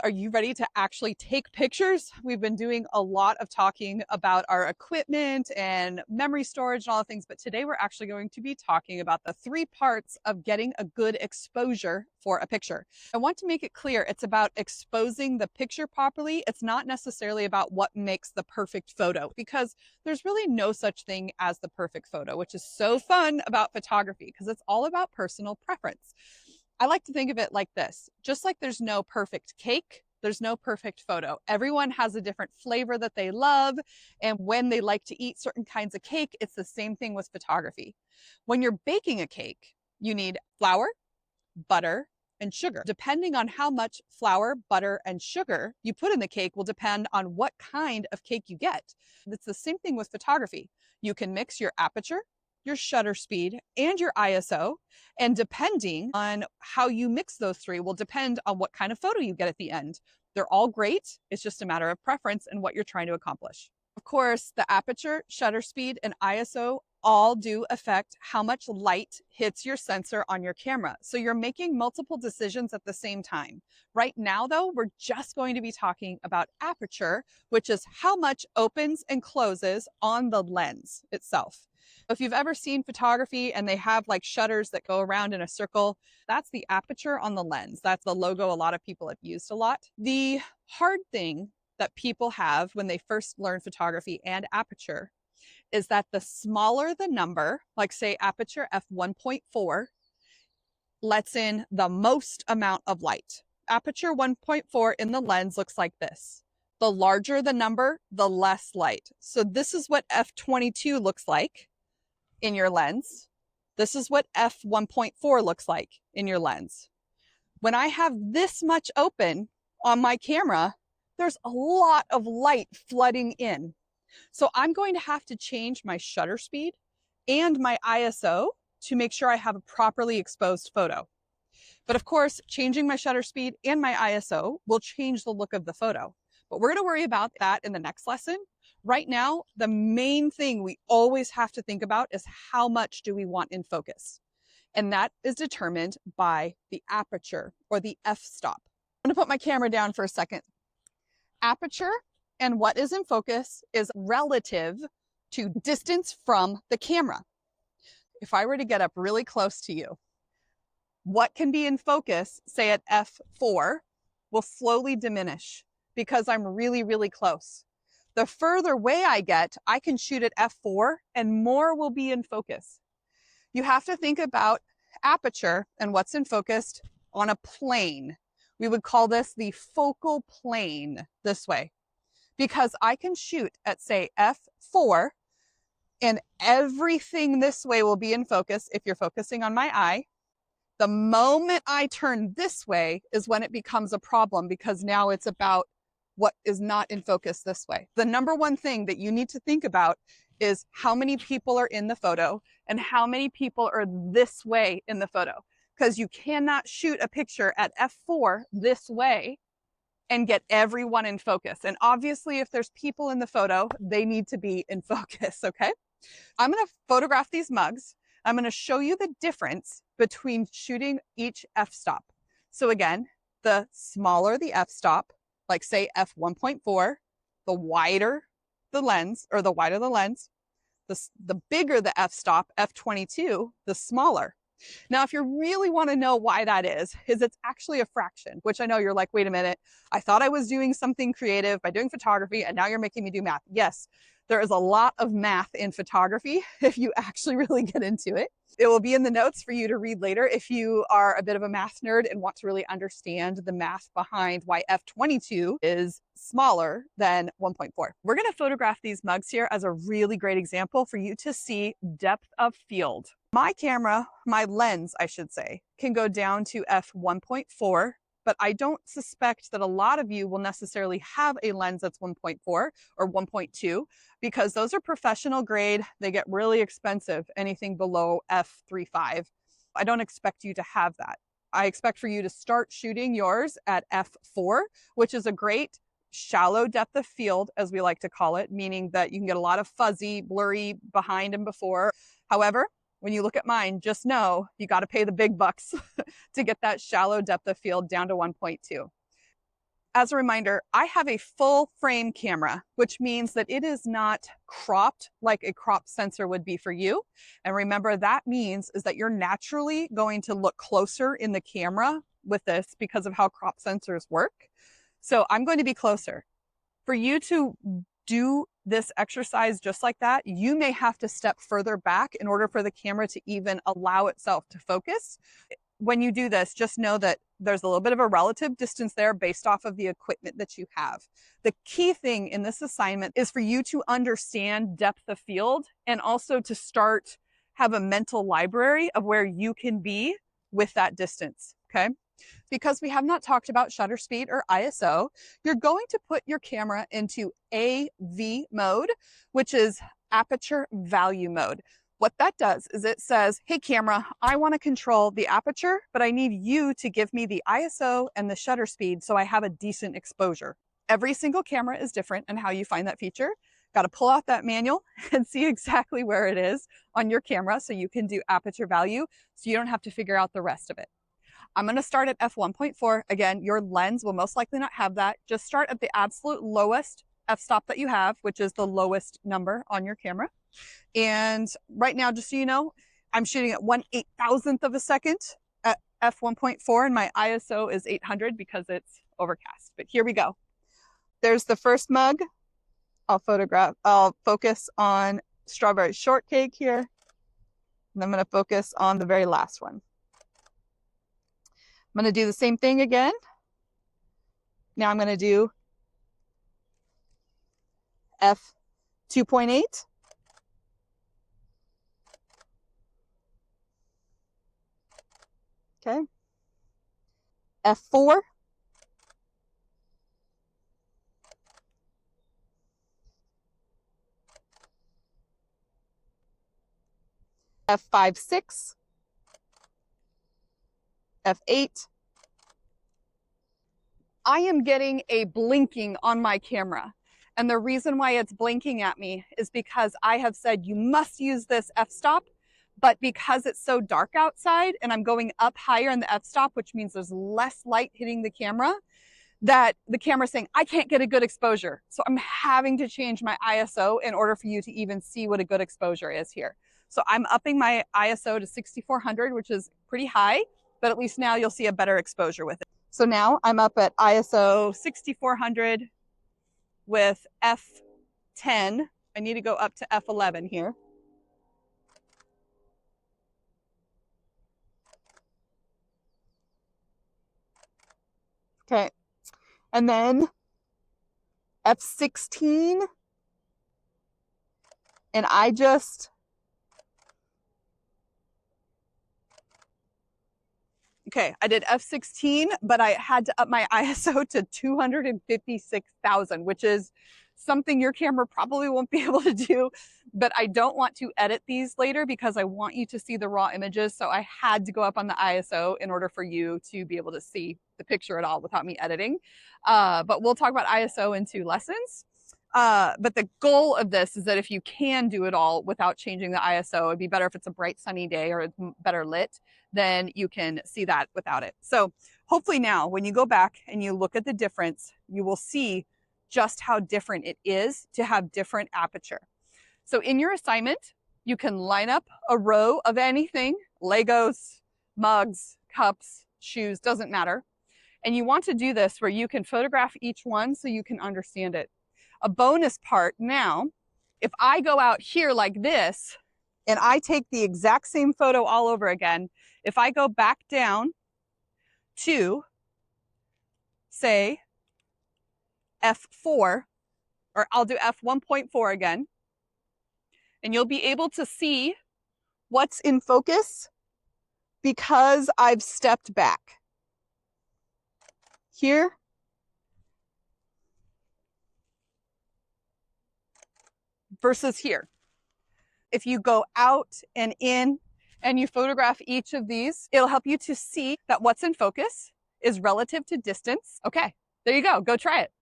Are you ready to actually take pictures? We've been doing a lot of talking about our equipment and memory storage and all the things, but today we're actually going to be talking about the 3 parts of getting a good exposure for a picture. I want to make it clear it's about exposing the picture properly. It's not necessarily about what makes the perfect photo, because there's really no such thing as the perfect photo, which is so fun about photography because it's all about personal preference. I like to think of it like this. Just like there's no perfect cake, there's no perfect photo. Everyone has a different flavor that they love. And when they like to eat certain kinds of cake, it's the same thing with photography. When you're baking a cake, you need flour, butter, and sugar. Depending on how much flour, butter, and sugar you put in the cake will depend on what kind of cake you get. It's the same thing with photography. You can mix your aperture, your shutter speed, and your ISO. And depending on how you mix those 3 will depend on what kind of photo you get at the end. They're all great. It's just a matter of preference and what you're trying to accomplish. Of course, the aperture, shutter speed, and ISO all do affect how much light hits your sensor on your camera. So you're making multiple decisions at the same time. Right now, though, we're just going to be talking about aperture, which is how much opens and closes on the lens itself. If you've ever seen photography and they have like shutters that go around in a circle, that's the aperture on the lens. That's the logo a lot of people have used a lot. The hard thing that people have when they first learn photography and aperture is that the smaller the number, like say aperture f1.4, lets in the most amount of light. Aperture 1.4 in the lens looks like this. The larger the number, the less light. So this is what f22 looks like in your lens. This is what f1.4 looks like in your lens. When I have this much open on my camera, there's a lot of light flooding in. So I'm going to have to change my shutter speed and my ISO to make sure I have a properly exposed photo. But of course, changing my shutter speed and my ISO will change the look of the photo. But we're going to worry about that in the next lesson. Right now, the main thing we always have to think about is how much do we want in focus? And that is determined by the aperture, or the f-stop. I'm going to put my camera down for a second. Aperture and what is in focus is relative to distance from the camera. If I were to get up really close to you, what can be in focus, say at f4, will slowly diminish because I'm really, really close. The further away I get, I can shoot at f4 and more will be in focus. You have to think about aperture and what's in focus on a plane. We would call this the focal plane this way, because I can shoot at say f4 and everything this way will be in focus if you're focusing on my eye. The moment I turn this way is when it becomes a problem, because now it's about what is not in focus this way. The number one thing that you need to think about is how many people are in the photo and how many people are this way in the photo, because you cannot shoot a picture at f4 this way and get everyone in focus. And obviously, if there's people in the photo, they need to be in focus, okay? I'm gonna photograph these mugs. I'm gonna show you the difference between shooting each f-stop. So again, the smaller the f-stop, like say f1.4, the wider the lens, or the wider the lens, the bigger the f-stop, f22, the smaller. Now, if you really want to know why that is it's actually a fraction, which I know you're like, wait a minute, I thought I was doing something creative by doing photography, and now you're making me do math. Yes, there is a lot of math in photography if you actually really get into it. It will be in the notes for you to read later if you are a bit of a math nerd and want to really understand the math behind why f22 is smaller than 1.4. We're going to photograph these mugs here as a really great example for you to see depth of field. My camera, my lens, I should say, can go down to f1.4, but I don't suspect that a lot of you will necessarily have a lens that's 1.4 or 1.2, because those are professional grade. They get really expensive, anything below f3.5. I don't expect you to have that. I expect for you to start shooting yours at f4, which is a great shallow depth of field, as we like to call it, meaning that you can get a lot of fuzzy, blurry behind and before. However, when you look at mine, just know you got to pay the big bucks to get that shallow depth of field down to 1.2. as a reminder, I have a full frame camera, which means that it is not cropped like a crop sensor would be for you. And remember, that means is that you're naturally going to look closer in the camera with this because of how crop sensors work. So I'm going to be closer. For you to do this exercise just like that, you may have to step further back in order for the camera to even allow itself to focus. When you do this, just know that there's a little bit of a relative distance there based off of the equipment that you have. The key thing in this assignment is for you to understand depth of field and also to start have a mental library of where you can be with that distance, okay? Because we have not talked about shutter speed or ISO, you're going to put your camera into AV mode, which is aperture value mode. What that does is it says, hey camera, I want to control the aperture, but I need you to give me the ISO and the shutter speed so I have a decent exposure. Every single camera is different in how you find that feature. Got to pull out that manual and see exactly where it is on your camera so you can do aperture value so you don't have to figure out the rest of it. I'm going to start at f1.4. Again, your lens will most likely not have that. Just start at the absolute lowest f-stop that you have, which is the lowest number on your camera. And right now, just so you know, I'm shooting at 1/8,000th of a second at f1.4, and my ISO is 800 because it's overcast. But here we go. There's the first mug. I'll focus on strawberry shortcake here. And I'm going to focus on the very last one. I'm going to do the same thing again. Now I'm going to do f2.8. Okay. f4. f5.6. f8. I am getting a blinking on my camera. And the reason why it's blinking at me is because I have said you must use this f-stop, but because it's so dark outside and I'm going up higher in the f-stop, which means there's less light hitting the camera, that the camera's saying, I can't get a good exposure. So I'm having to change my ISO in order for you to even see what a good exposure is here. So I'm upping my ISO to 6400, which is pretty high, but at least now you'll see a better exposure with it. So now I'm up at ISO 6400 with f10. I need to go up to f11 here. Okay. And then f16. And I just okay, I did f16, but I had to up my ISO to 256,000, which is something your camera probably won't be able to do, but I don't want to edit these later because I want you to see the raw images. So I had to go up on the ISO in order for you to be able to see the picture at all without me editing. But we'll talk about ISO in 2 lessons. But the goal of this is that if you can do it all without changing the ISO, it'd be better if it's a bright sunny day or it's better lit, then you can see that without it. So hopefully now when you go back and you look at the difference, you will see just how different it is to have different aperture. So in your assignment, you can line up a row of anything, Legos, mugs, cups, shoes, doesn't matter. And you want to do this where you can photograph each one so you can understand it. A bonus part now, if I go out here like this and I take the exact same photo all over again, if I go back down to, say, f4, or I'll do f1.4 again, and you'll be able to see what's in focus because I've stepped back. Here, versus here. If you go out and in and you photograph each of these, it'll help you to see that what's in focus is relative to distance. Okay, there you go. Go try it.